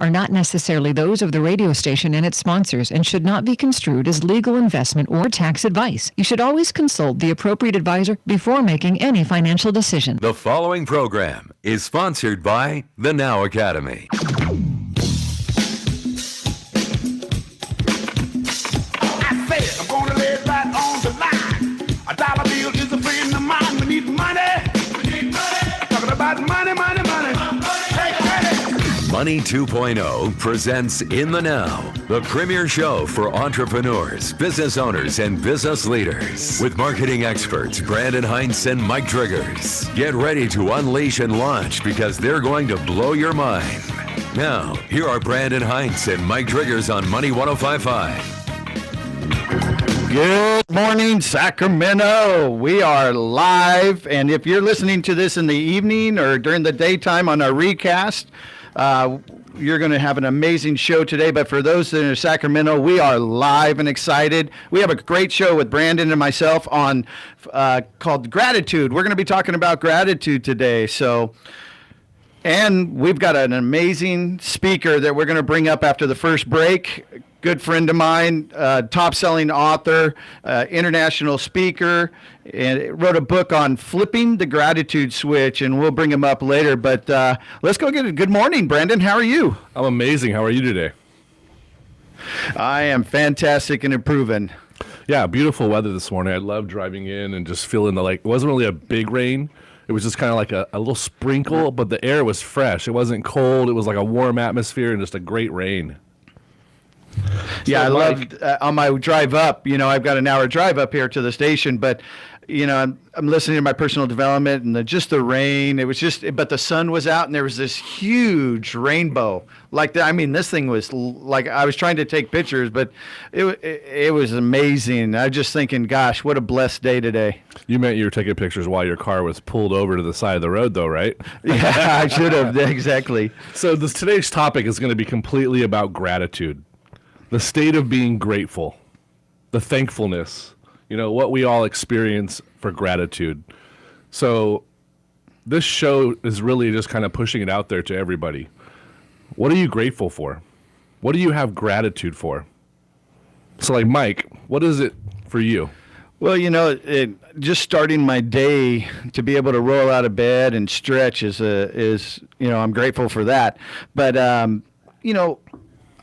are not necessarily those of the radio station and its sponsors and should not be construed as legal, investment, or tax advice. You should always consult the appropriate advisor before making any financial decision. The following program is sponsored by the Now Academy. I said I'm gonna lay it right on the line. A dollar bill is a friend of mine. We need money. Talking about money. Hey, credit. Money 2.0 presents In the Now, the premier show for entrepreneurs, business owners, and business leaders. With marketing experts Brandon Hintz and Mike Driggers. Get ready to unleash and launch because they're going to blow your mind. Now, here are Brandon Hintz and Mike Driggers on Money 105.5. Good morning, Sacramento. We are live, and if you're listening to this in the evening or during the daytime on our recast, you're going to have an amazing show today. But for those that are in Sacramento, we are live and excited. We have a great show with Brandon and myself on called Gratitude. We're going to be talking about gratitude today. And we've got an amazing speaker that we're going to bring up after the first break. Good friend of mine, top-selling author, international speaker, and wrote a book on flipping the gratitude switch, and we'll bring him up later. But let's go get it. Good morning, Brandon. How are you? I'm amazing. How are you today? I am fantastic and improving. Yeah, beautiful weather this morning. I love driving in and just feeling it wasn't really a big rain. It was just kind of like a little sprinkle, but the air was fresh. It wasn't cold. It was like a warm atmosphere and just a great rain. Yeah, So, I Mike, loved on my drive up. I've got an hour drive up here to the station, but I'm listening to my personal development and just the rain. It was but the sun was out and there was this huge rainbow. This thing was like I was trying to take pictures, but it was amazing. I was just thinking, gosh, what a blessed day today. You meant you were taking pictures while your car was pulled over to the side of the road, though, right? Yeah, I should have. Exactly. So today's topic is going to be completely about gratitude. The state of being grateful, the thankfulness, what we all experience for gratitude. So this show is really just kind of pushing it out there to everybody. What are you grateful for? What do you have gratitude for? So Mike, what is it for you? Well, just starting my day to be able to roll out of bed and stretch is I'm grateful for that. But,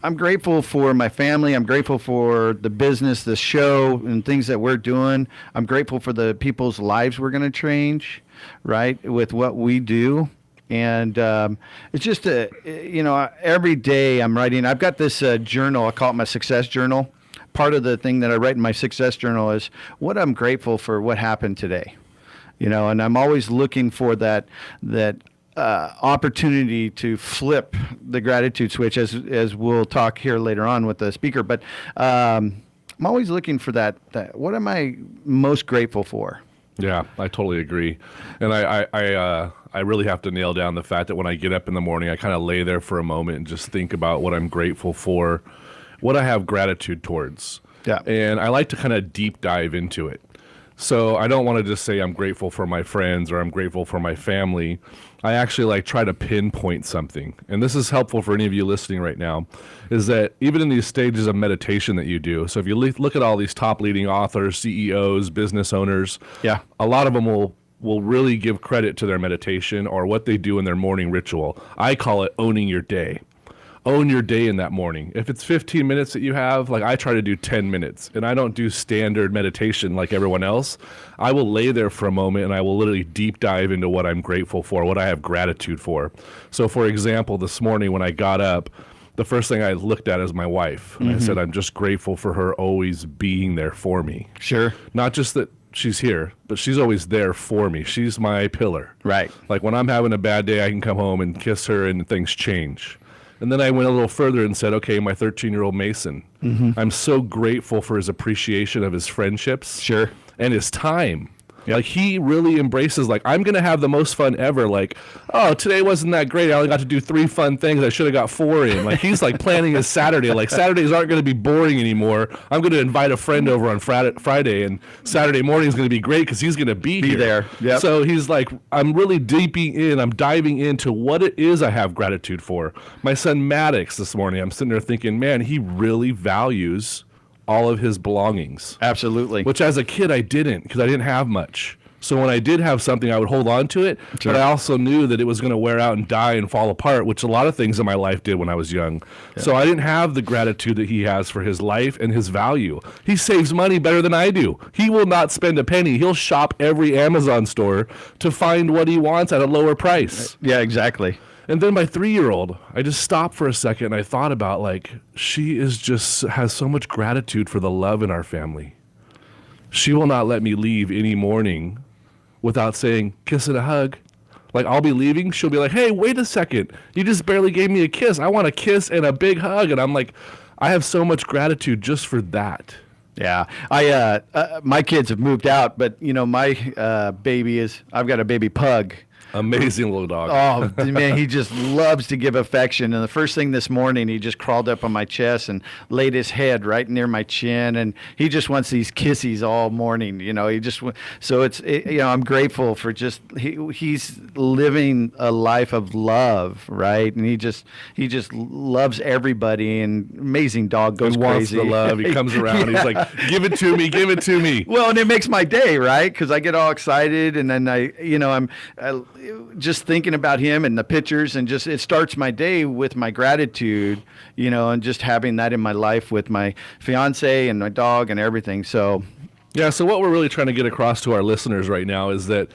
I'm grateful for my family. I'm grateful for the business, the show, and things that we're doing. I'm grateful for the people's lives we're going to change, right, with what we do. And it's just, every day I'm writing. I've got this journal. I call it my success journal. Part of the thing that I write in my success journal is what I'm grateful for what happened today. And I'm always looking for that opportunity to flip the gratitude switch, as we'll talk here later on with the speaker. But I'm always looking for that. What am I most grateful for? Yeah, I totally agree. And I really have to nail down the fact that when I get up in the morning, I kind of lay there for a moment and just think about what I'm grateful for, what I have gratitude towards. Yeah. And I like to kind of deep dive into it. So I don't want to just say I'm grateful for my friends or I'm grateful for my family. I actually try to pinpoint something. And this is helpful for any of you listening right now, is that even in these stages of meditation that you do, so if you look at all these top leading authors, CEOs, business owners, yeah, a lot of them will really give credit to their meditation or what they do in their morning ritual. I call it owning your day. Own your day in that morning. If it's 15 minutes that you have, I try to do 10 minutes, and I don't do standard meditation like everyone else. I will lay there for a moment and I will literally deep dive into what I'm grateful for, what I have gratitude for. So for example, this morning when I got up, the first thing I looked at is my wife. And I said, I'm just grateful for her always being there for me. Sure. Not just that she's here, but she's always there for me. She's my pillar. Right. When I'm having a bad day, I can come home and kiss her and things change. And then I went a little further and said, okay, my 13-year-old Mason, I'm so grateful for his appreciation of his friendships. Sure. And his time. Like he really embraces, like, I'm going to have the most fun ever. Like, oh, today wasn't that great. I only got to do 3 fun things. I should have got 4 in. Like he's like planning his Saturday. Like Saturdays aren't going to be boring anymore. I'm going to invite a friend over on Friday, and Saturday morning is going to be great because he's going to be here. there. Yep. So he's like, I'm really I'm diving into what it is I have gratitude for. My son Maddox this morning, I'm sitting there thinking, man, he really values all of his belongings. Absolutely. Which as a kid I didn't, because I didn't have much. So when I did have something, I would hold on to it. Sure. But I also knew that it was going to wear out and die and fall apart, which a lot of things in my life did when I was young. Yeah. So I didn't have the gratitude that he has for his life and his value. He saves money better than I do. He will not spend a penny. He'll shop every Amazon store to find what he wants at a lower price. Yeah, exactly. And then my 3-year-old, I just stopped for a second and I thought about, like, she has so much gratitude for the love in our family. She will not let me leave any morning without saying, kiss and a hug. Like, I'll be leaving, she'll be like, hey, wait a second. You just barely gave me a kiss. I want a kiss and a big hug. And I'm like, I have so much gratitude just for that. Yeah, my kids have moved out, but my I've got a baby pug. Amazing little dog. Oh, man, he just loves to give affection. And the first thing this morning, he just crawled up on my chest and laid his head right near my chin. And he just wants these kisses all morning. I'm grateful for he's living a life of love, right? And he just loves everybody. And amazing dog, goes crazy. Wants the love. He comes around. Yeah. He's like, give it to me, give it to me. Well, and it makes my day, right? Because I get all excited, and then I'm just thinking about him and the pictures, and just it starts my day with my gratitude, and just having that in my life with my fiance and my dog and everything. So yeah, so what we're really trying to get across to our listeners right now is that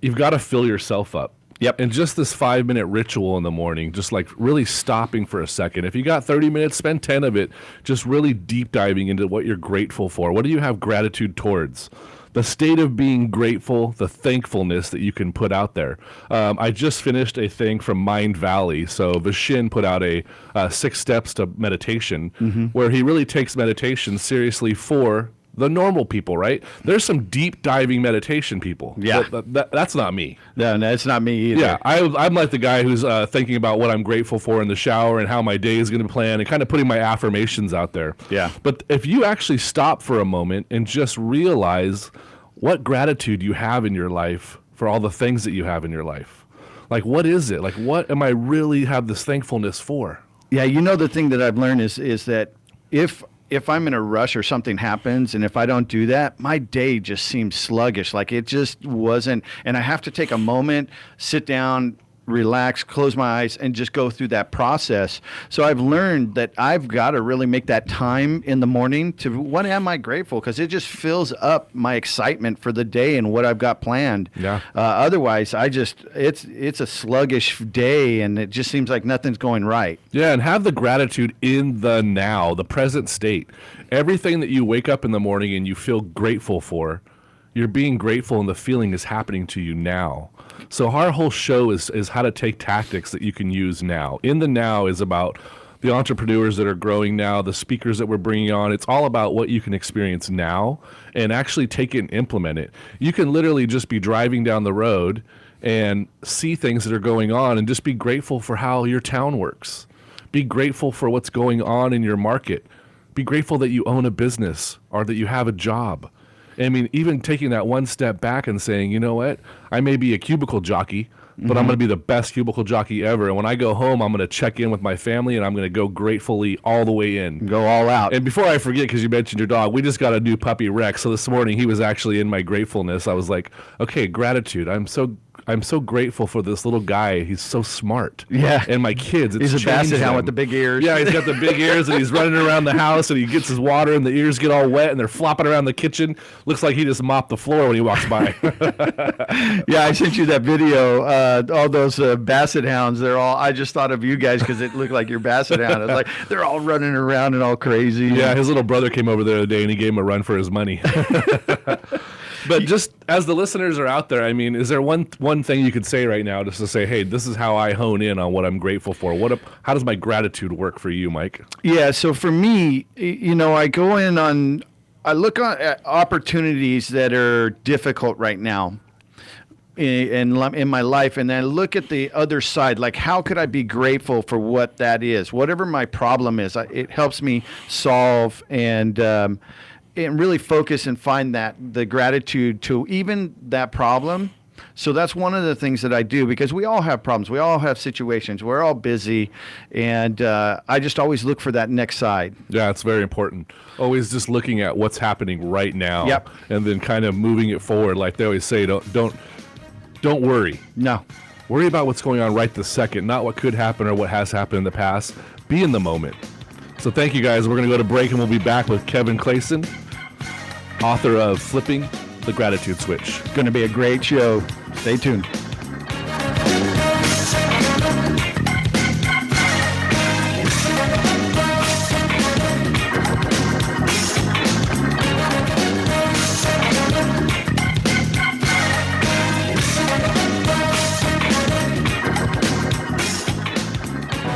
you've got to fill yourself up. Yep. And just this 5-minute ritual in the morning, just like really stopping for a second. If you got 30 minutes, spend 10 of it just really deep diving into what you're grateful for. What do you have gratitude towards? The state of being grateful, the thankfulness that you can put out there. I just finished a thing from Mind Valley. So Vishen put out a 6 steps to meditation, where he really takes meditation seriously for the normal people, right? There's some deep diving meditation people. Yeah. That's not me. No, it's not me either. Yeah, I'm like the guy who's thinking about what I'm grateful for in the shower and how my day is going to plan and kind of putting my affirmations out there. Yeah. But if you actually stop for a moment and just realize what gratitude you have in your life for all the things that you have in your life. Like, what is it? Like, what am I really have this thankfulness for? Yeah, the thing that I've learned is that if I'm in a rush or something happens, and if I don't do that, my day just seems sluggish. Like it just wasn't, and I have to take a moment, sit down, relax, close my eyes, and just go through that process. So I've learned that I've got to really make that time in the morning to what am I grateful, because it just fills up my excitement for the day and what I've got planned. Yeah. Otherwise, it's a sluggish day, and it just seems like nothing's going right. Yeah, and have the gratitude in the now, the present state. Everything that you wake up in the morning and you feel grateful for, you're being grateful and the feeling is happening to you now. So our whole show is how to take tactics that you can use now. In the now is about the entrepreneurs that are growing now, the speakers that we're bringing on. It's all about what you can experience now and actually take it and implement it. You can literally just be driving down the road and see things that are going on and just be grateful for how your town works. Be grateful for what's going on in your market. Be grateful that you own a business or that you have a job. I mean, even taking that one step back and saying, you know what, I may be a cubicle jockey, but I'm going to be the best cubicle jockey ever. And when I go home, I'm going to check in with my family, and I'm going to go gratefully all the way in. Go all out. And before I forget, because you mentioned your dog, we just got a new puppy, Rex. So this morning, he was actually in my gratefulness. I was like, okay, gratitude. I'm so grateful for this little guy. He's so smart. Yeah. And my kids, it's he's a basset hound with the big ears. Yeah, he's got the big ears, and he's running around the house, and he gets his water, and the ears get all wet, and they're flopping around the kitchen. Looks like he just mopped the floor when he walks by. Yeah, I sent you that video. All those basset hounds, I just thought of you guys because it looked like your basset hound. It's like they're all running around and all crazy. Yeah, his little brother came over the other day, and he gave him a run for his money. But just as the listeners are out there, I mean, is there one thing you could say right now just to say, hey, this is how I hone in on what I'm grateful for? How does my gratitude work for you, Mike? Yeah, so for me, I go in on I look at opportunities that are difficult right now in my life, and then I look at the other side, like how could I be grateful for what that is? Whatever my problem is, it helps me solve and really focus and find the gratitude to even that problem. So that's one of the things that I do, because we all have problems. We all have situations. We're all busy. And I just always look for that next side. Yeah, it's very important. Always just looking at what's happening right now. Yep. And then kind of moving it forward. Like they always say, don't worry. No. Worry about what's going on right this second, not what could happen or what has happened in the past. Be in the moment. So thank you, guys. We're going to go to break, and we'll be back with Kevin Clayson, author of Flipping the Gratitude Switch. Going to be a great show. Stay tuned.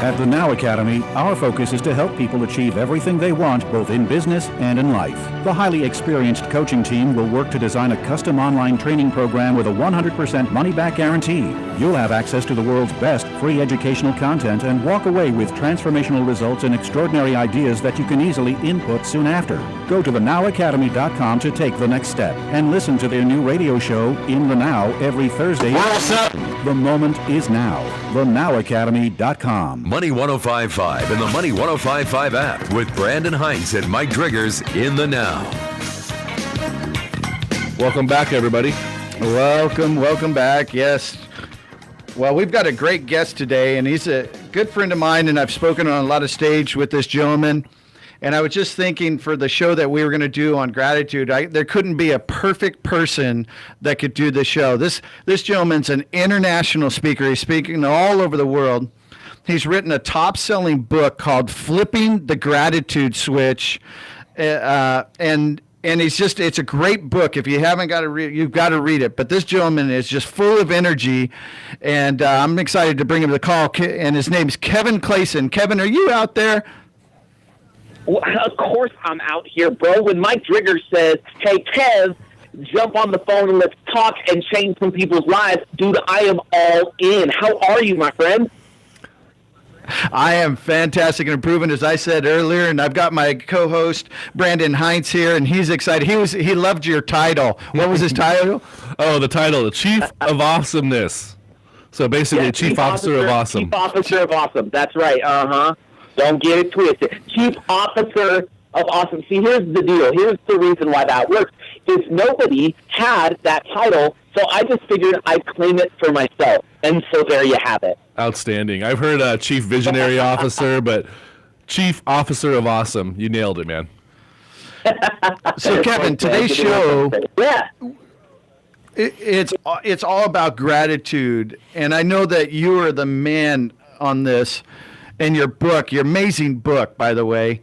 At the Now Academy, our focus is to help people achieve everything they want, both in business and in life. The highly experienced coaching team will work to design a custom online training program with a 100% money-back guarantee. You'll have access to the world's best free educational content and walk away with transformational results and extraordinary ideas that you can easily input soon after. Go to thenowacademy.com to take the next step and listen to their new radio show, In the Now, every Thursday. What's up? The moment is now. thenowacademy.com. Money 105.5 and the Money 105.5 app with Brandon Hintz and Mike Driggers in the Now. Welcome back, everybody. Welcome back. Yes. Well, we've got a great guest today, and he's a good friend of mine, and I've spoken on a lot of stage with this gentleman. And I was just thinking, for the show that we were going to do on gratitude, there couldn't be a perfect person that could do the show. This gentleman's an international speaker. He's speaking all over the world. He's written a top-selling book called Flipping the Gratitude Switch. And it's a great book. If you haven't got to read it, you've got to read it. But this gentleman is just full of energy, and I'm excited to bring him to the call. And his name's Kevin Clayson. Kevin, are you out there? Well, of course I'm out here, bro. When Mike Driggers says, hey, Kev, jump on the phone and let's talk and change some people's lives, dude, I am all in. How are you, my friend? I am fantastic and improving, as I said earlier, and I've got my co-host Brandon Hintz here, and he's excited. He loved your title. What was his title? Oh, the title, the Chief of Awesomeness. So basically, Chief Officer of Awesome. Chief Officer of Awesome. That's right. Don't get it twisted. Chief Officer of Awesome. See, here's the deal. Here's the reason why that works. Is nobody had that title, so I just figured I'd claim it for myself. And so there you have it. Outstanding. I've heard Chief Visionary Officer, but Chief Officer of Awesome. You nailed it, man. So, Kevin, today's show, it's all about gratitude, and I know that you are the man on this. And your book, your amazing book, by the way.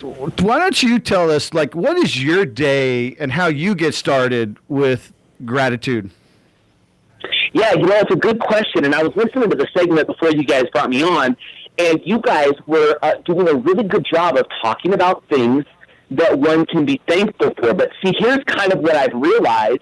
Why don't you tell us, what is your day and how you get started with gratitude? Yeah, it's a good question. And I was listening to the segment before you guys brought me on, and you guys were doing a really good job of talking about things that one can be thankful for. But see, here's kind of what I've realized,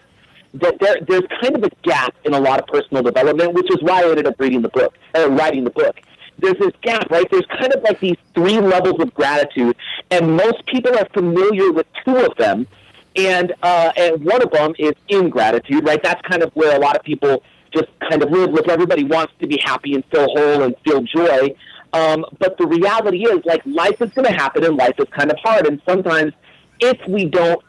that there's kind of a gap in a lot of personal development, which is why I ended up writing the book. There's this gap, right? There's kind of like these three levels of gratitude, and most people are familiar with two of them, and one of them is ingratitude, right? That's kind of where a lot of people just kind of live with. Everybody wants to be happy and feel whole and feel joy, but the reality is, life is going to happen, and life is kind of hard, and sometimes if we don't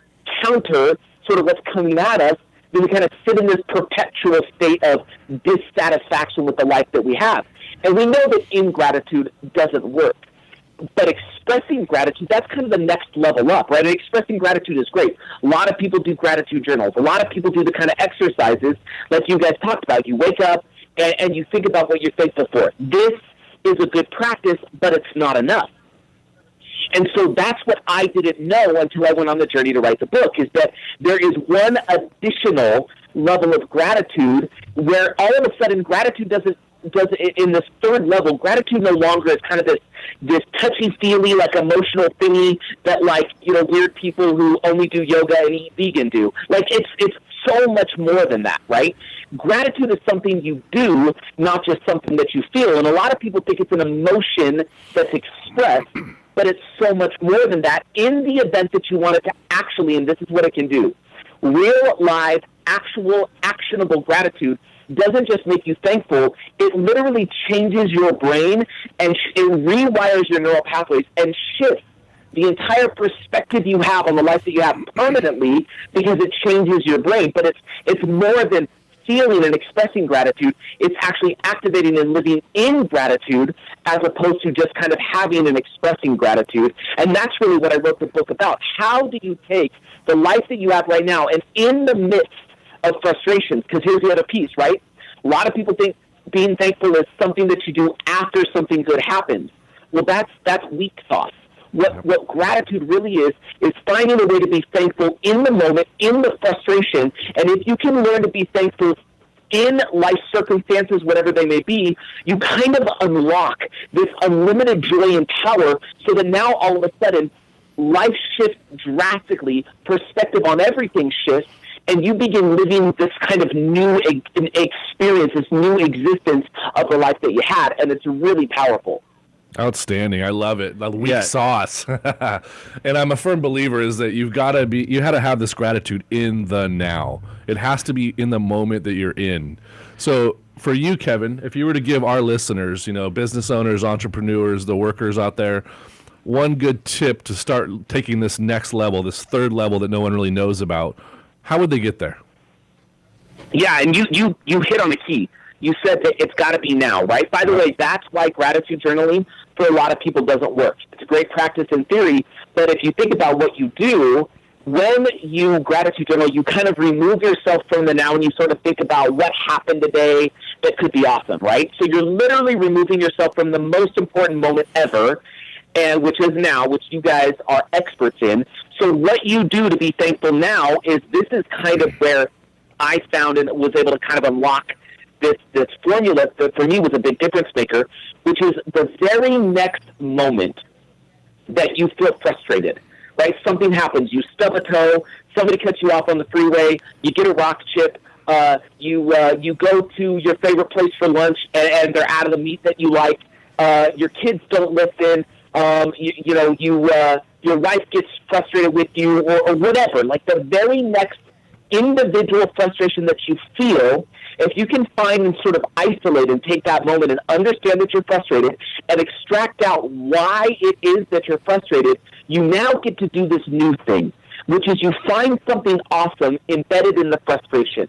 counter sort of what's coming at us, then we kind of sit in this perpetual state of dissatisfaction with the life that we have. And we know that ingratitude doesn't work. But expressing gratitude, that's kind of the next level up, right? And expressing gratitude is great. A lot of people do gratitude journals. A lot of people do the kind of exercises like you guys talked about. You wake up and you think about what you're thankful for. This is a good practice, but it's not enough. And so that's what I didn't know until I went on the journey to write the book, is that there is one additional level of gratitude where all of a sudden gratitude doesn't in this third level, gratitude no longer is kind of this touchy-feely, like emotional thingy that like, weird people who only do yoga and eat vegan do. Like it's so much more than that, right? Gratitude is something you do, not just something that you feel. And a lot of people think it's an emotion that's expressed, but it's so much more than that. In the event that you want it to actually, and this is what it can do, real, live, actual, actionable gratitude doesn't just make you thankful, it literally changes your brain and it rewires your neural pathways and shifts the entire perspective you have on the life that you have permanently because it changes your brain. But it's more than feeling and expressing gratitude. It's actually activating and living in gratitude as opposed to just kind of having and expressing gratitude. And that's really what I wrote the book about. How do you take the life that you have right now and in the midst of frustrations? Because here's the other piece, right? A lot of people think being thankful is something that you do after something good happens. Well, that's weak sauce. What gratitude really is finding a way to be thankful in the moment, in the frustration. And if you can learn to be thankful in life circumstances, whatever they may be, you kind of unlock this unlimited joy and power so that now all of a sudden life shifts drastically, perspective on everything shifts, and you begin living this kind of new experience, this new existence of the life that you had. And it's really powerful. Outstanding. I love it. The weak sauce. And I'm a firm believer is that you had to have this gratitude in the now. It has to be in the moment that you're in. So for you, Kevin, if you were to give our listeners, business owners, entrepreneurs, the workers out there, one good tip to start taking this next level, this third level that no one really knows about, how would they get there? Yeah, and you hit on the key. You said that it's got to be now, right? By the way, that's why gratitude journaling for a lot of people doesn't work. It's a great practice in theory, but if you think about what you do, when you gratitude journal, you kind of remove yourself from the now and you sort of think about what happened today that could be awesome, right? So you're literally removing yourself from the most important moment ever, and which is now, which you guys are experts in. So what you do to be thankful now is this is kind of where I found and was able to kind of unlock this formula that for me was a big difference maker, which is the very next moment that you feel frustrated, right? Something happens. You stub a toe, somebody cuts you off on the freeway, you get a rock chip, you go to your favorite place for lunch and they're out of the meat that you like, your kids don't listen, your wife gets frustrated with you or whatever. Like the very next individual frustration that you feel, if you can find and sort of isolate and take that moment and understand that you're frustrated and extract out why it is that you're frustrated, you now get to do this new thing, which is you find something awesome embedded in the frustration.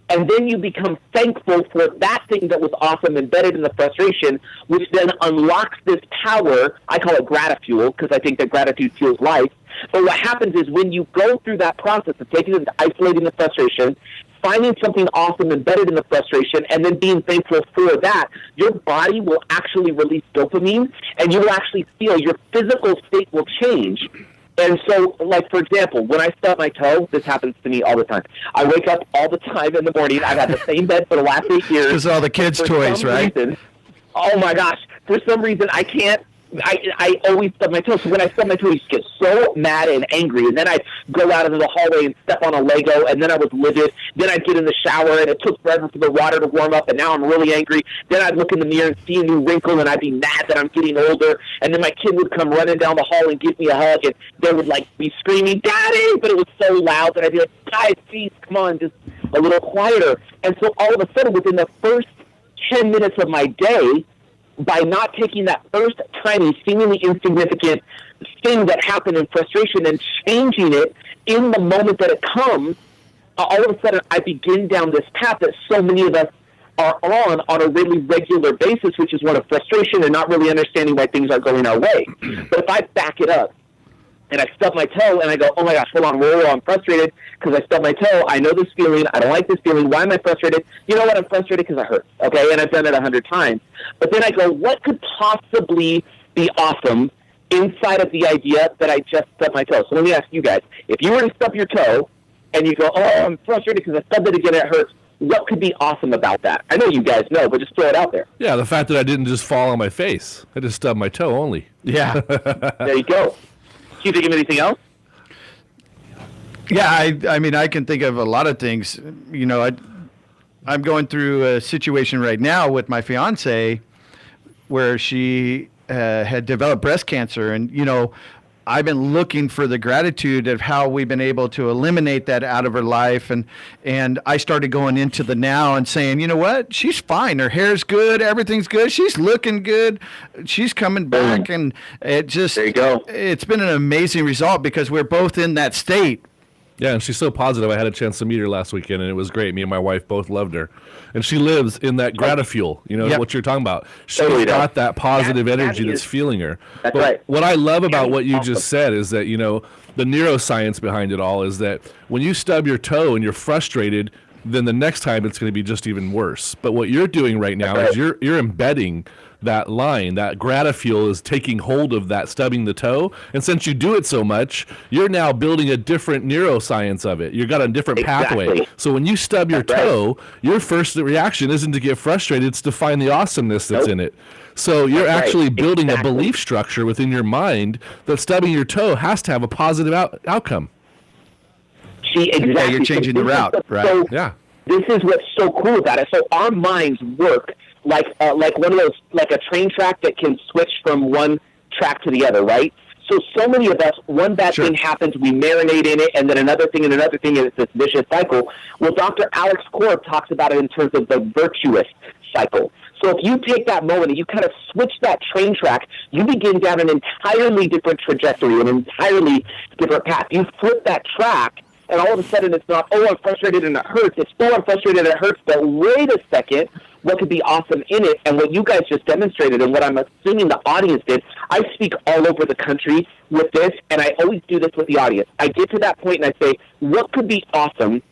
And then you become thankful for that thing that was awesome embedded in the frustration, which then unlocks this power. I call it gratifuel because I think that gratitude fuels life. But what happens is when you go through that process of taking and isolating the frustration, finding something awesome embedded in the frustration, and then being thankful for that, your body will actually release dopamine, and you will actually feel your physical state will change. And so, like, for example, when I stub my toe, this happens to me all the time. I wake up all the time in the morning. I've had the same bed for the last 8 years. Because all the kids' toys, right? Oh, my gosh. For some reason, I can't. I always stub my toe. So when I stub my toe, I just get so mad and angry. And then I'd go out into the hallway and step on a Lego, and then I was livid. Then I'd get in the shower, and it took forever for the water to warm up, and now I'm really angry. Then I'd look in the mirror and see a new wrinkle, and I'd be mad that I'm getting older. And then my kid would come running down the hall and give me a hug, and they would, like, be screaming, "Daddy!" But it was so loud that I'd be like, "Guys, please, come on, just a little quieter." And so all of a sudden, within the first 10 minutes of my day, by not taking that first tiny, seemingly insignificant thing that happened in frustration and changing it in the moment that it comes, all of a sudden I begin down this path that so many of us are on a really regular basis, which is one of frustration and not really understanding why things aren't going our way. But if I back it up and I stub my toe and I go, "Oh my gosh, hold on, whoa, I'm frustrated because I stubbed my toe. I know this feeling. I don't like this feeling. Why am I frustrated? You know what? I'm frustrated because it hurts." Okay, and I've done it 100 times. But then I go, what could possibly be awesome inside of the idea that I just stubbed my toe? So let me ask you guys, if you were to stub your toe and you go, "Oh, I'm frustrated because I stubbed it again, it hurts," What could be awesome about that? I know you guys know, but just throw it out there. Yeah, the fact that I didn't just fall on my face. I just stubbed my toe only. Yeah. There you go. Can you think of anything else? Yeah, I mean, I can think of a lot of things. You know, I'm going through a situation right now with my fiance where she had developed breast cancer. And, you know, I've been looking for the gratitude of how we've been able to eliminate that out of her life. And I started going into the now and saying, you know what? She's fine. Her hair's good. Everything's good. She's looking good. She's coming back. And it just, there you go. It's been an amazing result because we're both in that state. Yeah, and she's so positive. I had a chance to meet her last weekend, and it was great. Me and my wife both loved her. And she lives in that gratifuel, you know, what you're talking about. She's Totally got that positive energy that that's is- fueling her. That's But right. what I love about That what is you awesome. just said is that, you know, the neuroscience behind it all is that when you stub your toe and you're frustrated, then the next time it's going to be just even worse. But what you're doing right now is you're embedding that line. That gratifuel is taking hold of that stubbing the toe. And since you do it so much, you're now building a different neuroscience of it. You've got a different pathway. Exactly. So when you stub your That's right. toe, your first reaction isn't to get frustrated, it's to find the awesomeness that's in it. So you're That's right. actually building Exactly. a belief structure within your mind that stubbing your toe has to have a positive outcome. Exactly. Yeah, you're changing the route, right? So, Yeah. This is what's so cool about it. So our minds work like one of those, like a train track that can switch from one track to the other, right? So many of us, one bad thing happens, we marinate in it, and then another thing, and it's this vicious cycle. Well, Dr. Alex Korb talks about it in terms of the virtuous cycle. So if you take that moment and you kind of switch that train track, you begin down an entirely different trajectory, an entirely different path. You flip that track, and all of a sudden it's not, oh, I'm frustrated and it hurts. It's, oh, I'm frustrated and it hurts, but wait a second, what could be awesome in it? And what you guys just demonstrated and what I'm assuming the audience did, I speak all over the country with this, and I always do this with the audience. I get to that point and I say, what could be awesome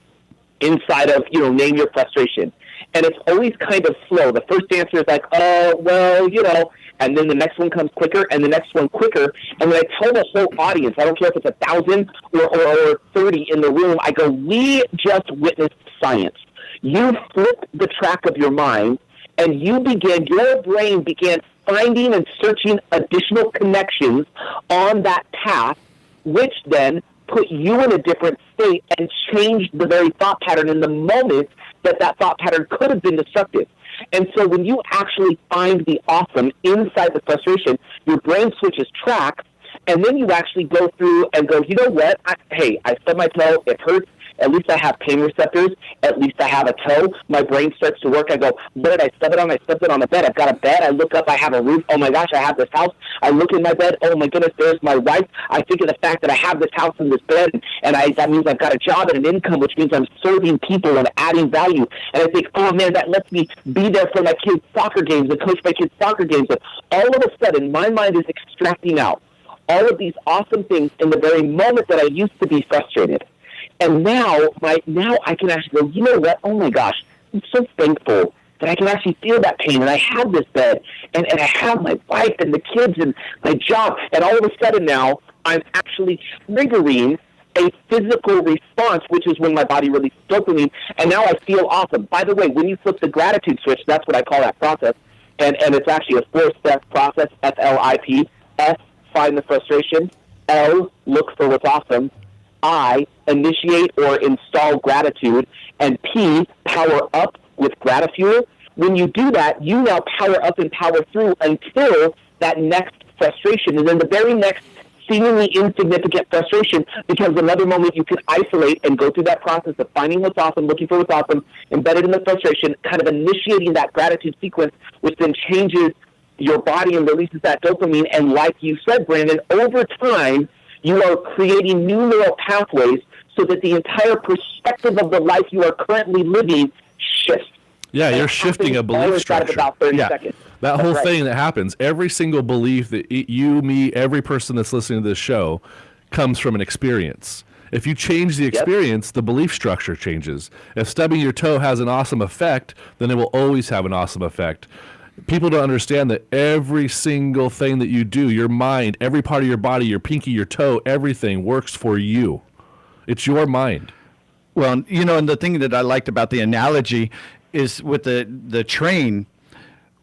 inside of, you know, name your frustration? And it's always kind of slow. The first answer is like, oh, well, you know, and then the next one comes quicker, and the next one quicker. And when I tell the whole audience, I don't care if it's 1,000 or 30 in the room, I go, we just witnessed science. You flip the track of your mind, and your brain began finding and searching additional connections on that path, which then put you in a different state and changed the very thought pattern in the moment that thought pattern could have been destructive. And so when you actually find the awesome inside the frustration, your brain switches tracks, and then you actually go through and go, you know what? I stubbed my toe. It hurts. At least I have pain receptors. At least I have a toe. My brain starts to work. I go, what did I stub it on? I stubbed it on the bed. I've got a bed. I look up. I have a roof. Oh, my gosh, I have this house. I look in my bed. Oh, my goodness, there's my wife. I think of the fact that I have this house and this bed, and that means I've got a job and an income, which means I'm serving people and adding value. And I think, oh, man, that lets me be there for my kids' soccer games and coach my kids' soccer games. And all of a sudden, my mind is extracting out all of these awesome things in the very moment that I used to be frustrated. And now I can actually go, you know what? Oh, my gosh, I'm so thankful that I can actually feel that pain. And I have this bed, and I have my wife and the kids and my job. And all of a sudden now I'm actually triggering a physical response, which is when my body releases dopamine. And now I feel awesome. By the way, when you flip the gratitude switch, that's what I call that process. And it's actually a 4-step process, FLIP. S, find the frustration. L, look for what's awesome. I, initiate or install gratitude, and P, power up with gratitude. When you do that, you now power up and power through until that next frustration. And then the very next seemingly insignificant frustration becomes another moment you can isolate and go through that process of finding what's awesome, looking for what's awesome, embedded in the frustration, kind of initiating that gratitude sequence, which then changes your body and releases that dopamine. And like you said, Brandon, over time, you are creating new neural pathways so that the entire perspective of the life you are currently living shifts. Yeah, you're shifting a belief structure. About 30 seconds. That whole thing that happens, every single belief that you, me, every person that's listening to this show comes from an experience. If you change the experience, the belief structure changes. If stubbing your toe has an awesome effect, then it will always have an awesome effect. People don't understand that every single thing that you do, your mind, every part of your body, your pinky, your toe, everything works for you. It's your mind. Well, and the thing that I liked about the analogy is with the train,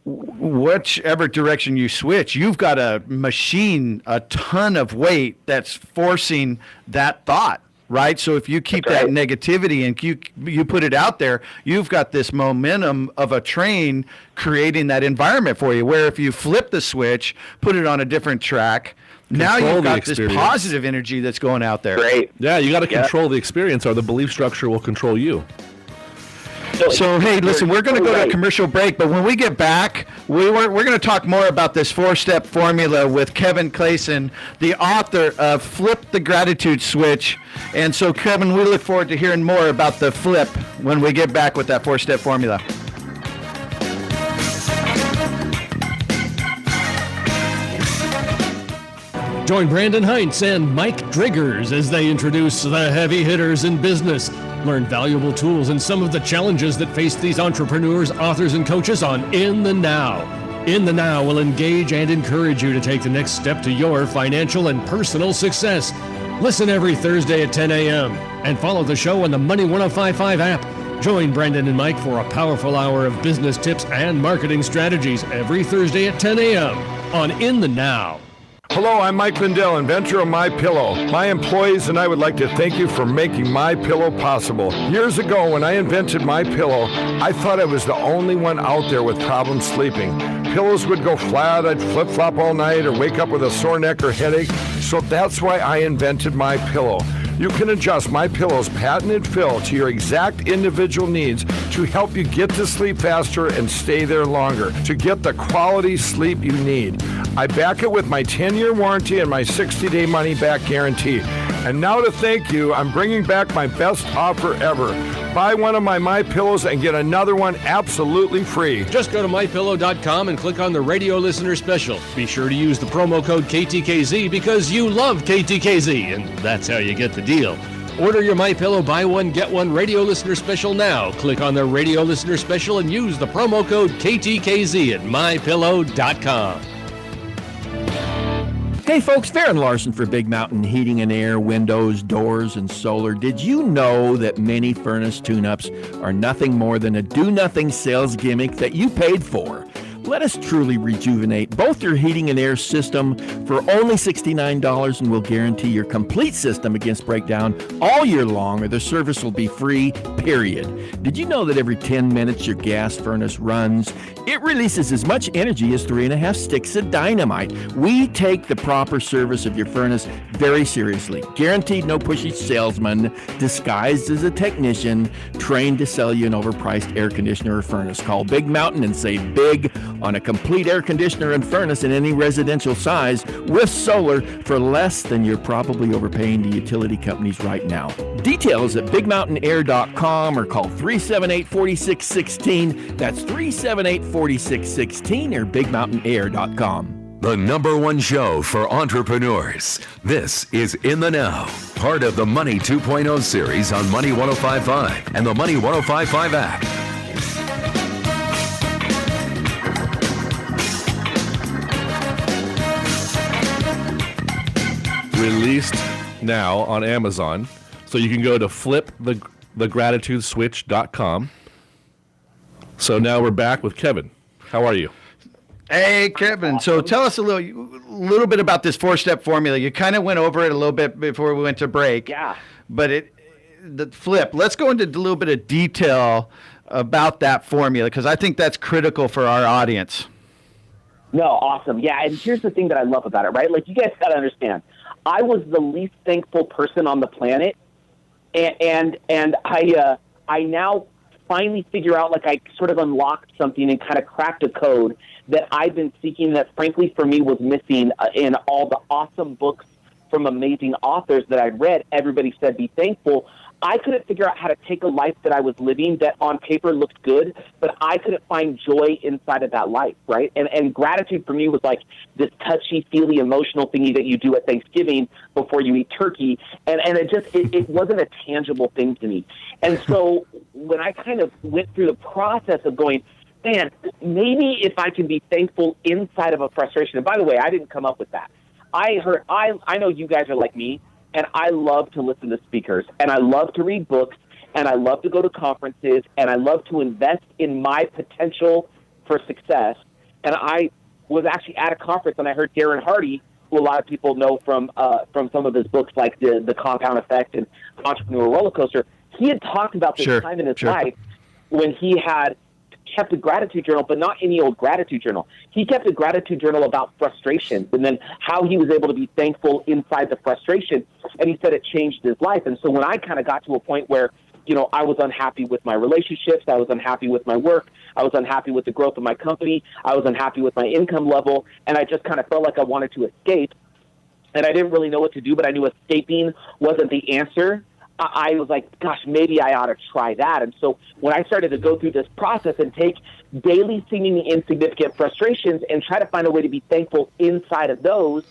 whichever direction you switch, you've got a machine, a ton of weight that's forcing that thought, right? So if you keep that negativity and you put it out there, you've got this momentum of a train creating that environment for you, where if you flip the switch, put it on a different track, now you've got this positive energy that's going out there. Great. Yeah, you got to control the experience, or the belief structure will control you. So, hey, listen, we're going to go to a commercial break, but when we get back, we're going to talk more about this 4-step formula with Kevin Clayson, the author of Flip the Gratitude Switch. And so, Kevin, we look forward to hearing more about the flip when we get back with that 4-step formula. Join Brandon Hintz and Mike Driggers as they introduce the heavy hitters in business. Learn valuable tools and some of the challenges that face these entrepreneurs, authors, and coaches on In the Now. In the Now will engage and encourage you to take the next step to your financial and personal success. Listen every Thursday at 10 a.m. and follow the show on the Money 1055 app. Join Brandon and Mike for a powerful hour of business tips and marketing strategies every Thursday at 10 a.m. on In the Now. Hello, I'm Mike Lindell, inventor of MyPillow. My employees and I would like to thank you for making MyPillow possible. Years ago, when I invented MyPillow, I thought I was the only one out there with problems sleeping. Pillows would go flat, I'd flip-flop all night, or wake up with a sore neck or headache. So that's why I invented MyPillow. You can adjust MyPillow's patented fill to your exact individual needs to help you get to sleep faster and stay there longer, to get the quality sleep you need. I back it with my 10-year warranty and my 60-day money-back guarantee. And now to thank you, I'm bringing back my best offer ever. Buy one of my MyPillows and get another one absolutely free. Just go to MyPillow.com and click on the radio listener special. Be sure to use the promo code KTKZ because you love KTKZ, and that's how you get the deal. Order your MyPillow buy one, get one radio listener special now. Click on the radio listener special and use the promo code KTKZ at MyPillow.com. Hey folks, Farron Larson for Big Mountain Heating and Air, Windows, Doors, and Solar. Did you know that many furnace tune-ups are nothing more than a do-nothing sales gimmick that you paid for? Let us truly rejuvenate both your heating and air system for only $69, and we'll guarantee your complete system against breakdown all year long, or the service will be free, period. Did you know that every 10 minutes your gas furnace runs, it releases as much energy as 3.5 sticks of dynamite? We take the proper service of your furnace very seriously. Guaranteed no pushy salesman disguised as a technician trained to sell you an overpriced air conditioner or furnace. Call Big Mountain and save big on a complete air conditioner and furnace in any residential size with solar for less than you're probably overpaying the utility companies right now. Details at bigmountainair.com or call 378-4616. That's 378-4616 or bigmountainair.com. The #1 show for entrepreneurs. This is In the Now, part of the Money 2.0 series on Money 1055 and the Money 1055 app. Released now on Amazon, so you can go to flipthegratitudeswitch.com. So now we're back with Kevin. How are you? Hey, Kevin. So tell us a little bit about this 4-step formula. You kind of went over it a little bit before we went to break. Yeah. But the flip. Let's go into a little bit of detail about that formula, because I think that's critical for our audience. No, awesome. Yeah, and here's the thing that I love about it, right? Like, you guys got to understand, I was the least thankful person on the planet, and I now finally figure out, like, I sort of unlocked something and kind of cracked a code that I've been seeking that, frankly, for me was missing in all the awesome books from amazing authors that I'd read. Everybody said, be thankful. I couldn't figure out how to take a life that I was living that on paper looked good, but I couldn't find joy inside of that life, right? And gratitude for me was like this touchy-feely emotional thingy that you do at Thanksgiving before you eat turkey, and it wasn't a tangible thing to me. And so when I kind of went through the process of going, man, maybe if I can be thankful inside of a frustration, and by the way, I didn't come up with that. I know you guys are like me, and I love to listen to speakers, and I love to read books, and I love to go to conferences, and I love to invest in my potential for success. And I was actually at a conference, and I heard Darren Hardy, who a lot of people know from some of his books like the Compound Effect and Entrepreneur Roller Coaster. He had talked about this time in his life when he had kept a gratitude journal, but not any old gratitude journal. He kept a gratitude journal about frustrations and then how he was able to be thankful inside the frustration. And he said it changed his life. And so when I kind of got to a point where, you know, I was unhappy with my relationships, I was unhappy with my work, I was unhappy with the growth of my company, I was unhappy with my income level, and I just kind of felt like I wanted to escape. And I didn't really know what to do, but I knew escaping wasn't the answer. I was like, gosh, maybe I ought to try that. And so when I started to go through this process and take daily seemingly insignificant frustrations and try to find a way to be thankful inside of those,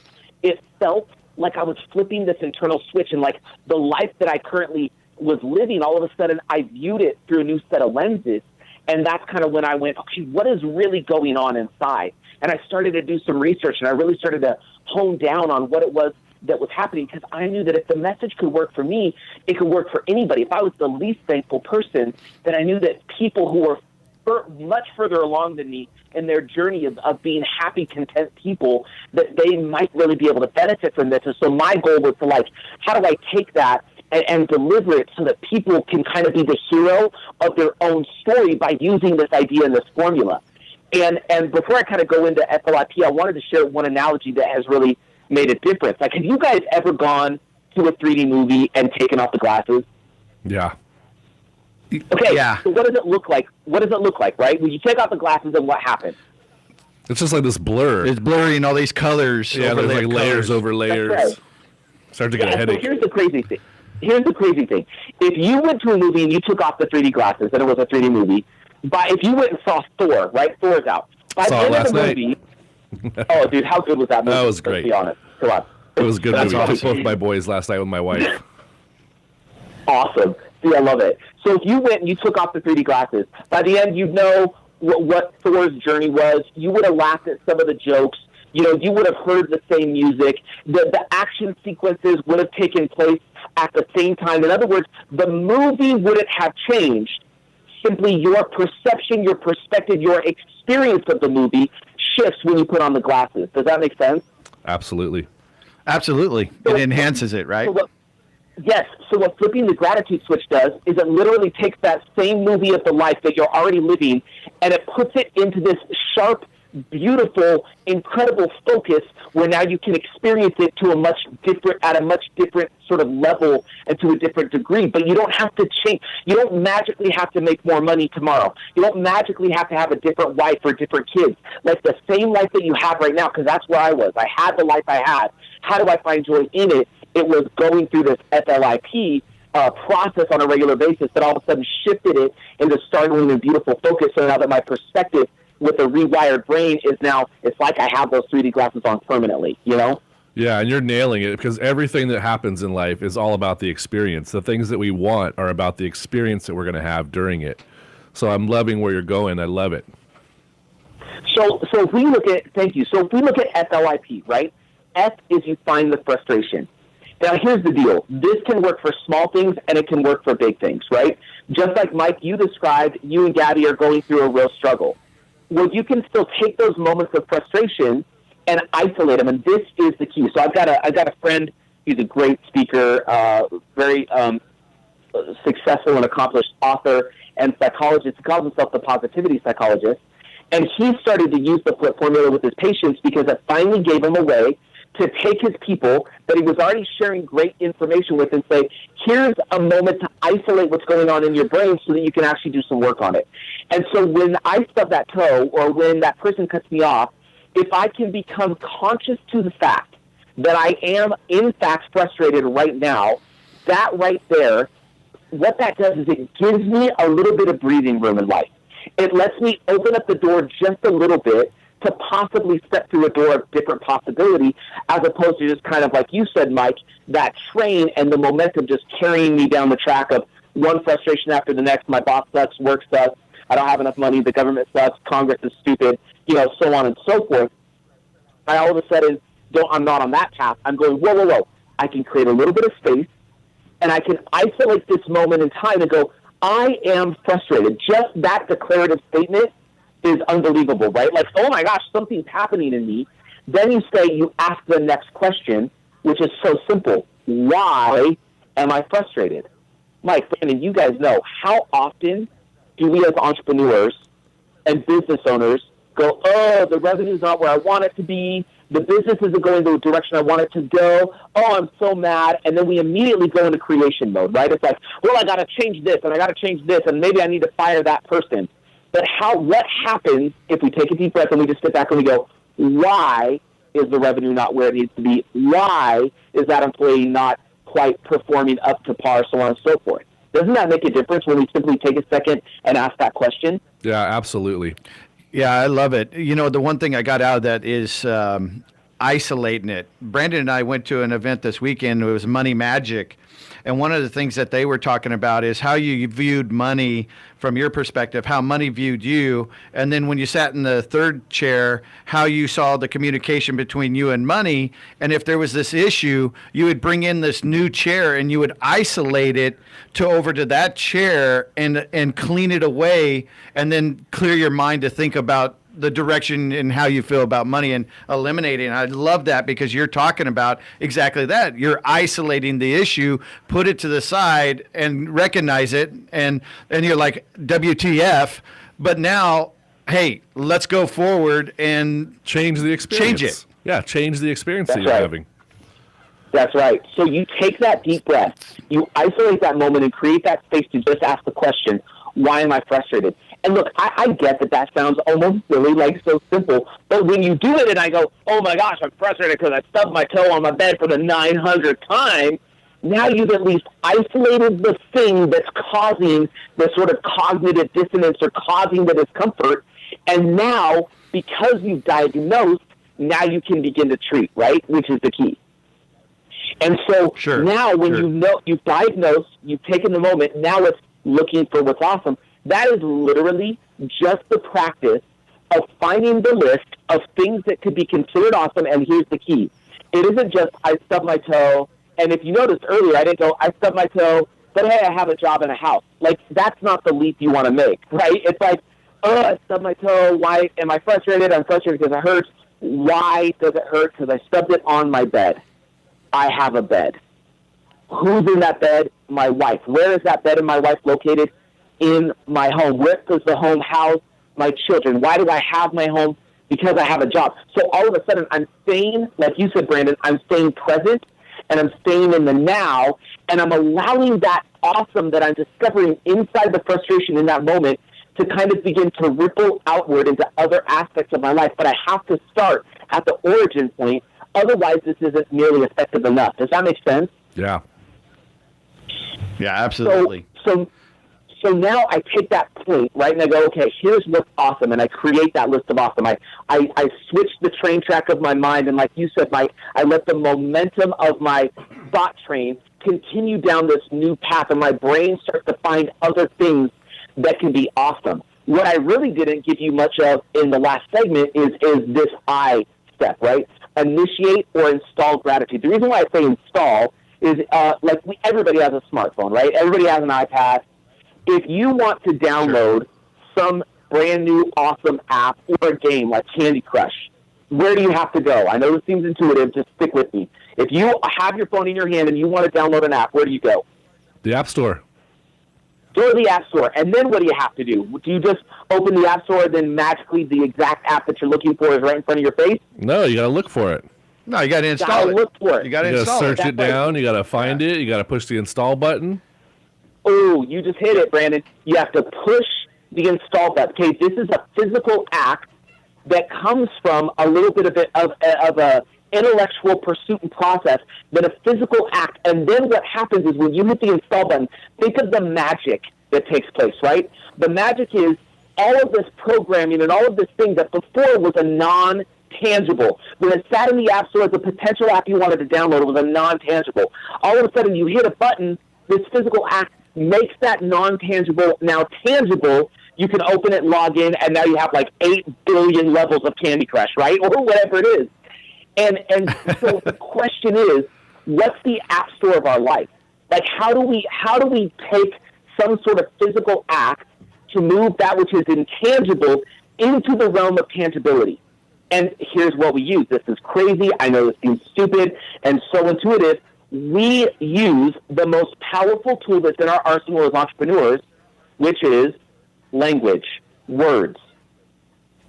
it felt like I was flipping this internal switch, and like the life that I currently was living, all of a sudden I viewed it through a new set of lenses. And that's kind of when I went, okay, what is really going on inside? And I started to do some research, and I really started to hone down on what it was that was happening, because I knew that if the message could work for me, it could work for anybody. If I was the least thankful person, then I knew that people who were much further along than me in their journey of being happy, content people, that they might really be able to benefit from this. And so my goal was to, like, how do I take that and deliver it so that people can kind of be the hero of their own story by using this idea and this formula. And before I kind of go into FLIP, I wanted to share one analogy that has really made a difference. Like, have you guys ever gone to a 3D movie and taken off the glasses? Yeah. Okay, so what does it look like? What does it look like, right? When you take off the glasses, and what happens? It's just like this blur. It's blurry and all these colors. Yeah, there's like layers over layers. Right. Start to get a headache. So here's the crazy thing. If you went to a movie and you took off the 3D glasses and it was a 3D movie, but if you went and saw Thor, right? Thor's out. By the end of the movie, oh, dude, how good was that movie? That was great. Let's be honest. Come on. It was a good movie. I Awesome. took both my boys last night with my wife. Awesome. See, I love it. So if you went and you took off the 3D glasses, by the end you'd know what Thor's journey was. You would have laughed at some of the jokes. You know, you would have heard the same music. The action sequences would have taken place at the same time. In other words, the movie wouldn't have changed. Simply your perception, your perspective, your experience of the movie shifts when you put on the glasses. Does that make sense? Absolutely. Absolutely. It enhances it, right? Yes. So what flipping the gratitude switch does is it literally takes that same movie of the life that you're already living, and it puts it into this sharp, beautiful, incredible focus where now you can experience it to a much different sort of level and to a different degree. But you don't have to change. You don't magically have to make more money tomorrow. You don't magically have to have a different wife or different kids. Like the same life that you have right now, because that's where I was. I had the life I had. How do I find joy in it? It was going through this FLIP process on a regular basis that all of a sudden shifted it into startling and beautiful focus. So now that my perspective with a rewired brain is now, it's like I have those 3D glasses on permanently, you know? Yeah, and you're nailing it, because everything that happens in life is all about the experience. The things that we want are about the experience that we're going to have during it. So I'm loving where you're going. I love it. So if we look at, thank you. So if we look at FLIP, right? F is you find the frustration. Now, here's the deal. This can work for small things, and it can work for big things, right? Just like, Mike, you described, you and Gabby are going through a real struggle. Well, you can still take those moments of frustration and isolate them, and this is the key. So I've got a friend. He's a great speaker, very successful and accomplished author and psychologist. He calls himself the positivity psychologist. And he started to use the flip formula with his patients because it finally gave him a way to take his people that he was already sharing great information with and say, here's a moment to isolate what's going on in your brain so that you can actually do some work on it. And so when I stub that toe or when that person cuts me off, if I can become conscious to the fact that I am in fact frustrated right now, that right there, what that does is it gives me a little bit of breathing room in life. It lets me open up the door just a little bit to possibly step through a door of different possibility, as opposed to just kind of like you said, Mike, that train and the momentum just carrying me down the track of one frustration after the next. My boss sucks, work sucks, I don't have enough money, the government sucks, Congress is stupid, you know, so on and so forth. I all of a sudden, I'm not on that path. I'm going, whoa. I can create a little bit of space, and I can isolate this moment in time and go, I am frustrated. Just that declarative statement is unbelievable, right? Like, oh my gosh, something's happening in me. Then you ask the next question, which is so simple. Why am I frustrated? Mike, Brandon, you guys know, how often do we as entrepreneurs and business owners go, oh, the revenue's not where I want it to be. The business isn't going the direction I want it to go. Oh, I'm so mad. And then we immediately go into creation mode, right? It's like, well, I got to change this, and I got to change this, and maybe I need to fire that person. But what happens if we take a deep breath and we just sit back and we go, why is the revenue not where it needs to be? Why is that employee not quite performing up to par, so on and so forth? Doesn't that make a difference when we simply take a second and ask that question? Yeah, absolutely. Yeah, I love it. You know, the one thing I got out of that is isolating it. Brandon and I went to an event this weekend. It was Money Magic. And one of the things that they were talking about is how you viewed money from your perspective, how money viewed you. And then when you sat in the third chair, how you saw the communication between you and money. And if there was this issue, you would bring in this new chair and you would isolate it over to that chair and clean it away and then clear your mind to think about the direction and how you feel about money and eliminating. I love that because you're talking about exactly that. You're isolating the issue, put it to the side and recognize it. And you're like, WTF. But now, hey, let's go forward and change the experience. Change it. Yeah, change the experience That's that you're right. having. That's right. So you take that deep breath, you isolate that moment and create that space to just ask the question, why am I frustrated? And look, I get that sounds almost silly, like so simple, but when you do it and I go, oh my gosh, I'm frustrated because I stubbed my toe on my bed for the 900th time, now you've at least isolated the thing that's causing the sort of cognitive dissonance or causing the discomfort, and now, because you've diagnosed, now you can begin to treat, right, which is the key. And so now when you know you've diagnosed, you've taken the moment, now it's looking for what's awesome. That is literally just the practice of finding the list of things that could be considered awesome, and here's the key. It isn't just, I stubbed my toe, and if you noticed earlier, I didn't go, I stubbed my toe, but hey, I have a job and a house. Like, that's not the leap you want to make, right? It's like, oh, I stubbed my toe, why am I frustrated? I'm frustrated because it hurts. Why does it hurt? Because I stubbed it on my bed. I have a bed. Who's in that bed? My wife. Where is that bed and my wife located? In my home. Where does the home house my children? Why do I have my home? Because I have a job. So all of a sudden I'm staying, like you said, Brandon, I'm staying present and I'm staying in the now, and I'm allowing that awesome that I'm discovering inside the frustration in that moment to kind of begin to ripple outward into other aspects of my life. But I have to start at the origin point. Otherwise, this isn't nearly effective enough. Does that make sense? Yeah. Yeah, absolutely. So now I take that point, right, and I go, okay, here's what's awesome, and I create that list of awesome. I switch the train track of my mind, and like you said, Mike, I let the momentum of my thought train continue down this new path, and my brain starts to find other things that can be awesome. What I really didn't give you much of in the last segment is this I step, right? Initiate or install gratitude. The reason why I say install is everybody has a smartphone, right? Everybody has an iPad. If you want to download some brand new awesome app or a game like Candy Crush, where do you have to go? I know it seems intuitive, just stick with me. If you have your phone in your hand and you want to download an app, where do you go? The App Store. Go to the App Store, and then what do you have to do? Do you just open the App Store and then magically the exact app that you're looking for is right in front of your face? No, you got to look for it. No, you got to install it. Look for it. You got to install search it. it down. You got to find it. You got to push the install button. Oh, you just hit it, Brandon. You have to push the install button. Okay, this is a physical act that comes from a little bit of a intellectual pursuit and process than a physical act. And then what happens is when you hit the install button, think of the magic that takes place, right? The magic is all of this programming and all of this thing that before was a non-tangible. When it sat in the App Store as a potential app you wanted to download, it was a non-tangible. All of a sudden you hit a button, this physical act makes that non-tangible now tangible. You can open it, log in, and now you have like 8 billion levels of Candy Crush, right? Or whatever it is. And so the question is, what's the App Store of our life? Like, how do we take some sort of physical act to move that which is intangible into the realm of tangibility. And here's what we use. This is crazy. I know this seems stupid and so intuitive. We use the most powerful tool that's in our arsenal as entrepreneurs, which is language, words.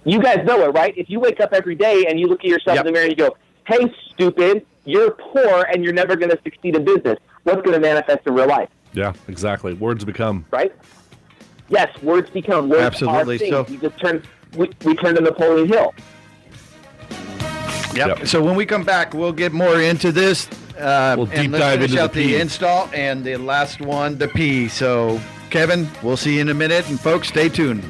You guys know it, right? If you wake up every day and you look at yourself in the mirror and you go, hey, stupid, you're poor and you're never going to succeed in business, what's going to manifest in real life? Yeah, exactly. Words become. Right? Yes, words become. Words Absolutely. are things. So we turn to Napoleon Hill. Yep. So when we come back, we'll get more into this. We'll deep dive into out the P. install and the last one, the P. So, Kevin, we'll see you in a minute. And, folks, stay tuned.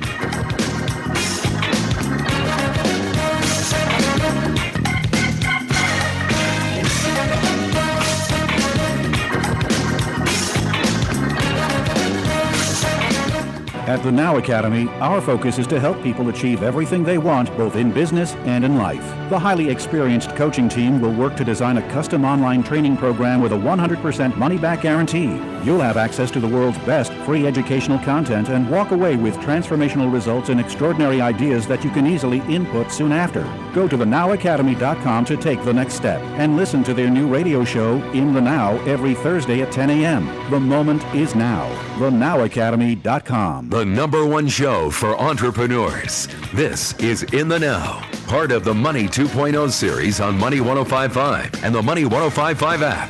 At the Now Academy, our focus is to help people achieve everything they want, both in business and in life. The highly experienced coaching team will work to design a custom online training program with a 100% money-back guarantee. You'll have access to the world's best free educational content and walk away with transformational results and extraordinary ideas that you can easily input soon after. Go to thenowacademy.com to take the next step and listen to their new radio show, In the Now, every Thursday at 10 a.m. The moment is now. thenowacademy.com. The #1 show for entrepreneurs. This is In the Now, part of the Money 2.0 series on Money 105.5 and the Money 105.5 app.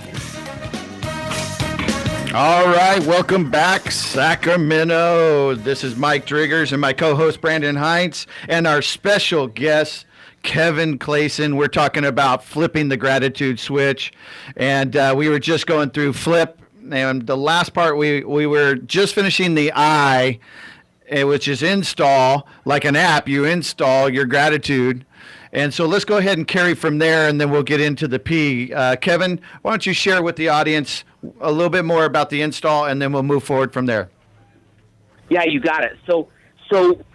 All right, welcome back, Sacramento. This is Mike Driggers and my co-host Brandon Hintz and our special guest, Kevin Clayson. We're talking about flipping the gratitude switch, and we were just going through flip. And the last part, we were just finishing the I, which is install. Like an app, you install your gratitude. And so let's go ahead and carry from there, and then we'll get into the P. Kevin, why don't you share with the audience a little bit more about the install, and then we'll move forward from there. Yeah, you got it. So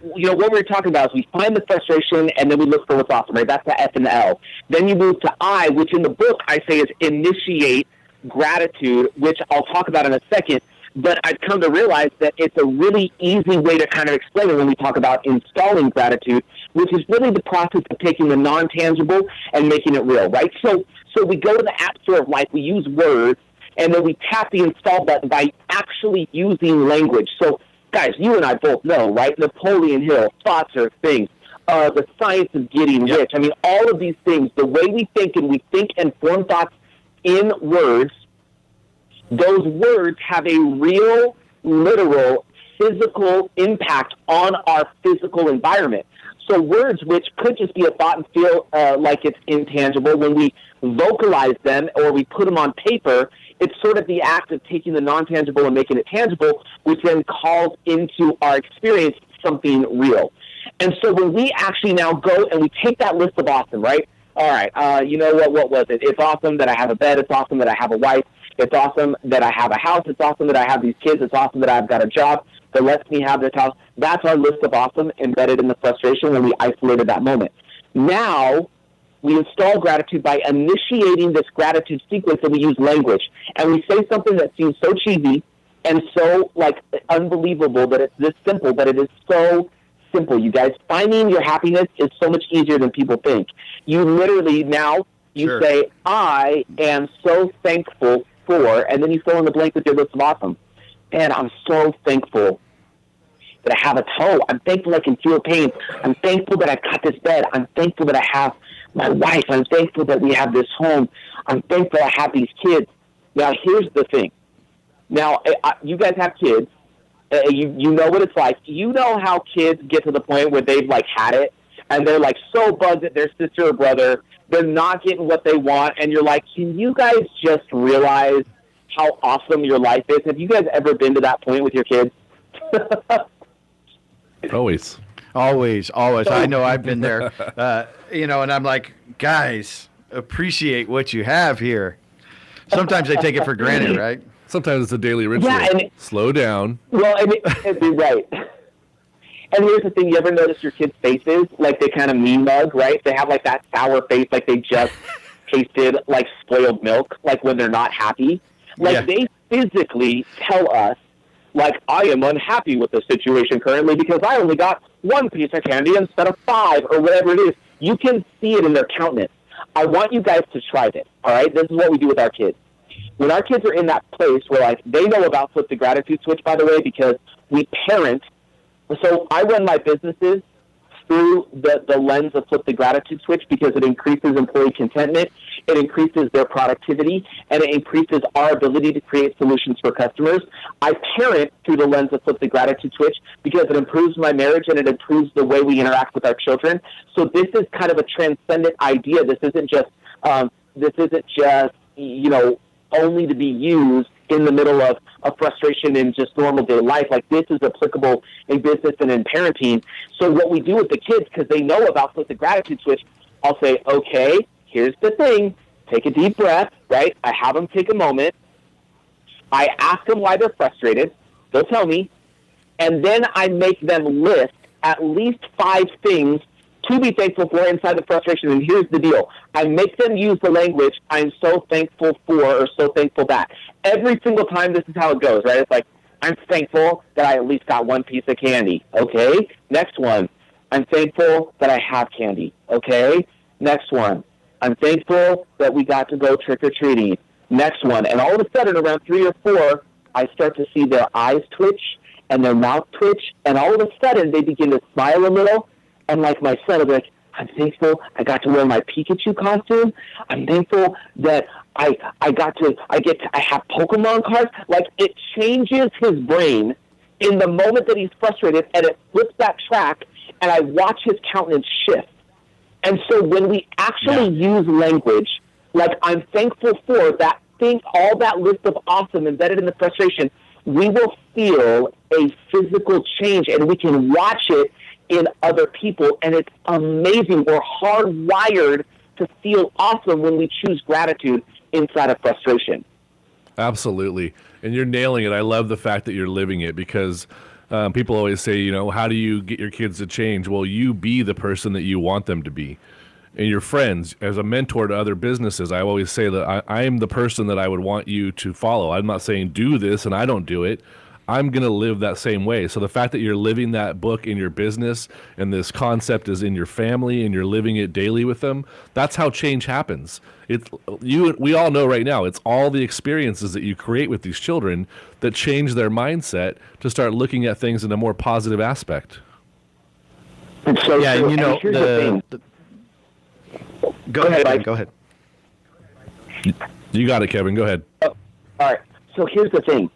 what we're talking about is we find the frustration, and then we look for what's awesome, right? That's the F and the L. Then you move to I, which in the book I say is initiate gratitude, which I'll talk about in a second, but I've come to realize that it's a really easy way to kind of explain it when we talk about installing gratitude, which is really the process of taking the non-tangible and making it real, right? So we go to the App Store of life, we use words, and then we tap the install button by actually using language. So, guys, you and I both know, right? Napoleon Hill, thoughts are things, the science of getting rich. I mean, all of these things, the way we think and form thoughts in words, those words have a real, literal, physical impact on our physical environment. So words, which could just be a thought and feel like it's intangible, when we vocalize them or we put them on paper, it's sort of the act of taking the non-tangible and making it tangible, which then calls into our experience something real. And so when we actually now go and we take that list of awesome, right? All right, you know what was it? It's awesome that I have a bed. It's awesome that I have a wife. It's awesome that I have a house. It's awesome that I have these kids. It's awesome that I've got a job that lets me have this house. That's our list of awesome embedded in the frustration when we isolated that moment. Now, we install gratitude by initiating this gratitude sequence, and we use language. And we say something that seems so cheesy and so, unbelievable that it's this simple, but it is so simple, you guys. Finding your happiness is so much easier than people think. You literally now, you say, I am so thankful for, and then you fill in the blank with your list of awesome. Man, I'm so thankful that I have a toe. I'm thankful I can feel pain. I'm thankful that I've got this bed. I'm thankful that I have my wife. I'm thankful that we have this home. I'm thankful I have these kids. Now, here's the thing. Now, you guys have kids. You know what it's like. You know how kids get to the point where they've had it, and they're so bugged at their sister or brother. They're not getting what they want, and you're like, can you guys just realize how awesome your life is? Have you guys ever been to that point with your kids? Always. I know I've been there, and I'm like, guys, appreciate what you have here. Sometimes they take it for granted, right? Sometimes it's a daily ritual. Yeah, slow down. Well, right. And here's the thing, you ever notice your kids' faces? They kind of mean mug, right? They have that sour face, they just tasted spoiled milk, when they're not happy. They physically tell us Like, I am unhappy with the situation currently because I only got 1 piece of candy instead of 5, or whatever it is. You can see it in their countenance. I want you guys to try this, all right? This is what we do with our kids. When our kids are in that place where, like, they know about Flip the Gratitude Switch, by the way, because we parent. So I run my businesses through the lens of Flip the Gratitude Switch because it increases employee contentment, it increases their productivity, and it increases our ability to create solutions for customers. I parent through the lens of Flip the Gratitude Switch because it improves my marriage and it improves the way we interact with our children. So this is kind of a transcendent idea. This isn't just only to be used in the middle of frustration in just normal day life. Like, this is applicable in business and in parenting. So what we do with the kids, because they know about Flip the Gratitude Switch, I'll say, okay, here's the thing. Take a deep breath, right? I have them take a moment. I ask them why they're frustrated. They'll tell me. And then I make them list at least 5 things to be thankful for inside the frustration. And here's the deal. I make them use the language, I'm so thankful for, or so thankful that. Every single time, this is how it goes, right? It's like, I'm thankful that I at least got 1 piece of candy. Okay. Next one. I'm thankful that I have candy. Okay. Next one. I'm thankful that we got to go trick-or-treating. Next one. And all of a sudden, around 3 or 4, I start to see their eyes twitch and their mouth twitch. And all of a sudden, they begin to smile a little. And like my son, I'll be like, I'm thankful I got to wear my Pikachu costume. I'm thankful that I have Pokemon cards. Like, it changes his brain in the moment that he's frustrated, and it flips that track, and I watch his countenance shift. And so when we actually use language, like, I'm thankful for that thing, all that list of awesome embedded in the frustration, we will feel a physical change, and we can watch it in other people, and it's amazing. We're hardwired to feel awesome when we choose gratitude inside of frustration. Absolutely. And you're nailing it. I love the fact that you're living it, because people always say, how do you get your kids to change? Well, you be the person that you want them to be. And your friends, as a mentor to other businesses, I always say that I am the person that I would want you to follow. I'm not saying do this and I don't do it. I'm going to live that same way. So the fact that you're living that book in your business and this concept is in your family and you're living it daily with them, that's how change happens. We all know right now, it's all the experiences that you create with these children that change their mindset to start looking at things in a more positive aspect. So, yeah, and here's the thing. Go ahead. Go ahead. You got it, Kevin. Go ahead. All right. So here's the thing.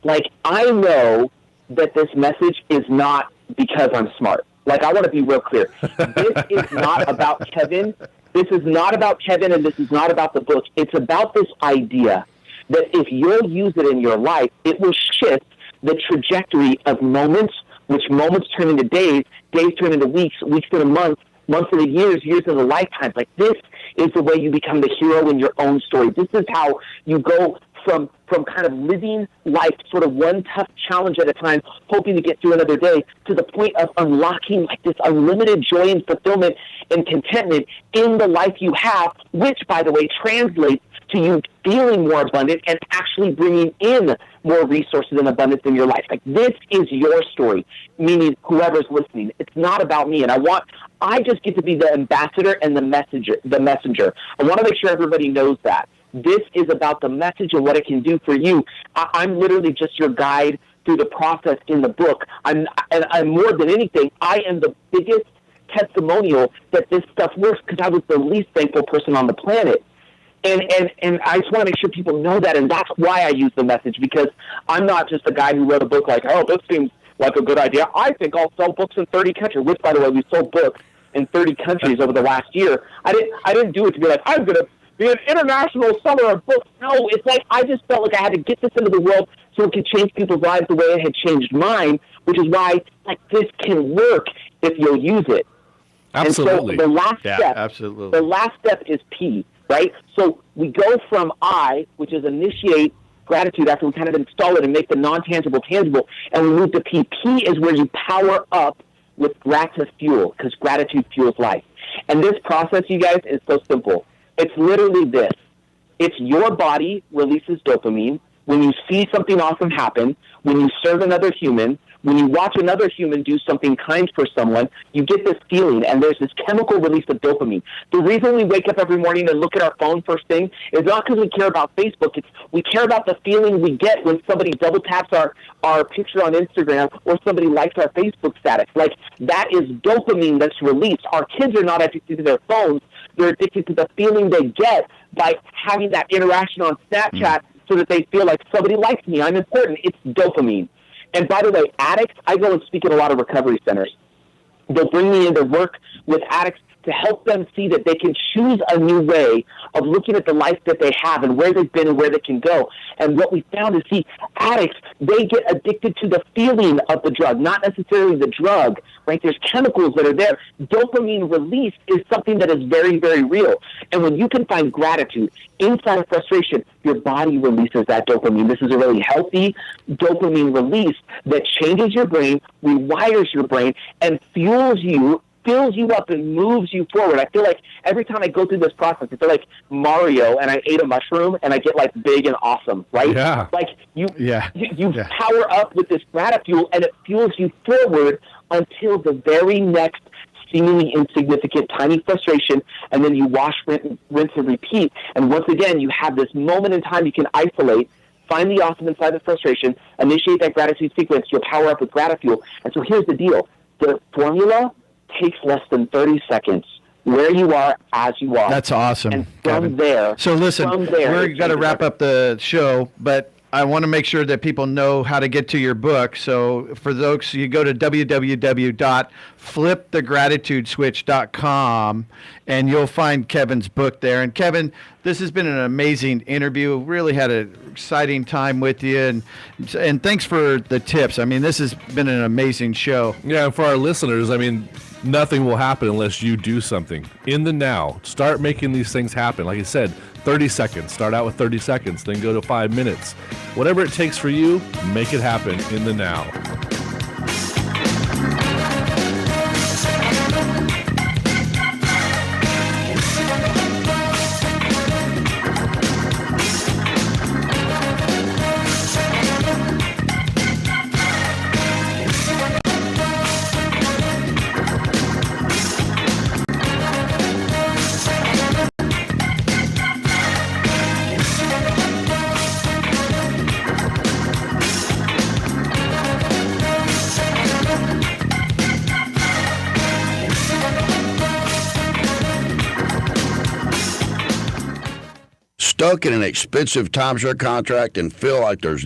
Like, I know that this message is not because I'm smart. Like, I want to be real clear. This is not about Kevin. This is not about Kevin, and this is not about the book. It's about this idea that if you'll use it in your life, it will shift the trajectory of moments, which moments turn into days, days turn into weeks, weeks into months, months into years, years into lifetimes. Like, this is the way you become the hero in your own story. This is how you go from kind of living life sort of one tough challenge at a time, hoping to get through another day, to the point of unlocking like this unlimited joy and fulfillment and contentment in the life you have, which, by the way, translates to you feeling more abundant and actually bringing in more resources and abundance in your life. Like, this is your story, meaning whoever's listening. It's not about me. And I just get to be the ambassador and the messenger. I want to make sure everybody knows that. This is about the message and what it can do for you. I'm literally just your guide through the process in the book. I'm more than anything, I am the biggest testimonial that this stuff works, because I was the least thankful person on the planet. And I just want to make sure people know that, and that's why I use the message, because I'm not just a guy who wrote a book like, oh, this seems like a good idea. I think I'll sell books in 30 countries, which, by the way, we sold books in 30 countries over the last year. I didn't do it to be like, I'm going to be an international seller of books. No, it's like I just felt like I had to get this into the world so it could change people's lives the way it had changed mine, which is why like this can work if you'll use it. Absolutely. And so the last step, absolutely. The last step is P, right? So we go from I, which is initiate gratitude after we kind of install it and make the non-tangible tangible, and we move to P. P is where you power up with gratitude fuel, because gratitude fuels life. And this process, you guys, is so simple. It's literally this. It's your body releases dopamine, when you see something awesome happen, when you serve another human, when you watch another human do something kind for someone, you get this feeling, and there's this chemical release of dopamine. The reason we wake up every morning and look at our phone first thing is not because we care about Facebook. We care about the feeling we get when somebody double taps our picture on Instagram or somebody likes our Facebook status. Like, that is dopamine that's released. Our kids are not addicted to their phones. They're addicted to the feeling they get by having that interaction on Snapchat so that they feel like somebody likes me, I'm important. It's dopamine. And by the way, addicts, I go and speak at a lot of recovery centers. They'll bring me in to work with addicts to help them see that they can choose a new way of looking at the life that they have and where they've been and where they can go. And what we found is, see, addicts, they get addicted to the feeling of the drug, not necessarily the drug, right? There's chemicals that are there. Dopamine release is something that is very, very real. And when you can find gratitude inside of frustration, your body releases that dopamine. This is a really healthy dopamine release that changes your brain, rewires your brain, and fills you up and moves you forward. I feel like every time I go through this process, I feel like Mario and I ate a mushroom and I get like big and awesome, right? Yeah. Like you power up with this gratitude and it fuels you forward until the very next seemingly insignificant, tiny frustration, and then you wash, rinse, and repeat. And once again, you have this moment in time you can isolate, find the awesome inside the frustration, initiate that gratitude sequence, you'll power up with gratitude. And so here's the deal. The formula takes less than 30 seconds. Where you are, as you are. That's awesome. And from there. So listen, we're going to wrap up the show, but I want to make sure that people know how to get to your book. So for those, you go to www.flipthegratitudeswitch.com and you'll find Kevin's book there. And Kevin, this has been an amazing interview. Really had an exciting time with you, and thanks for the tips. I mean, this has been an amazing show. Yeah, and for our listeners, I mean, nothing will happen unless you do something in the now. Start making these things happen. Like I said, 30 seconds. Start out with 30 seconds, then go to 5 minutes. Whatever it takes for you, make it happen in the now. Stuck in an expensive timeshare contract and feel like there's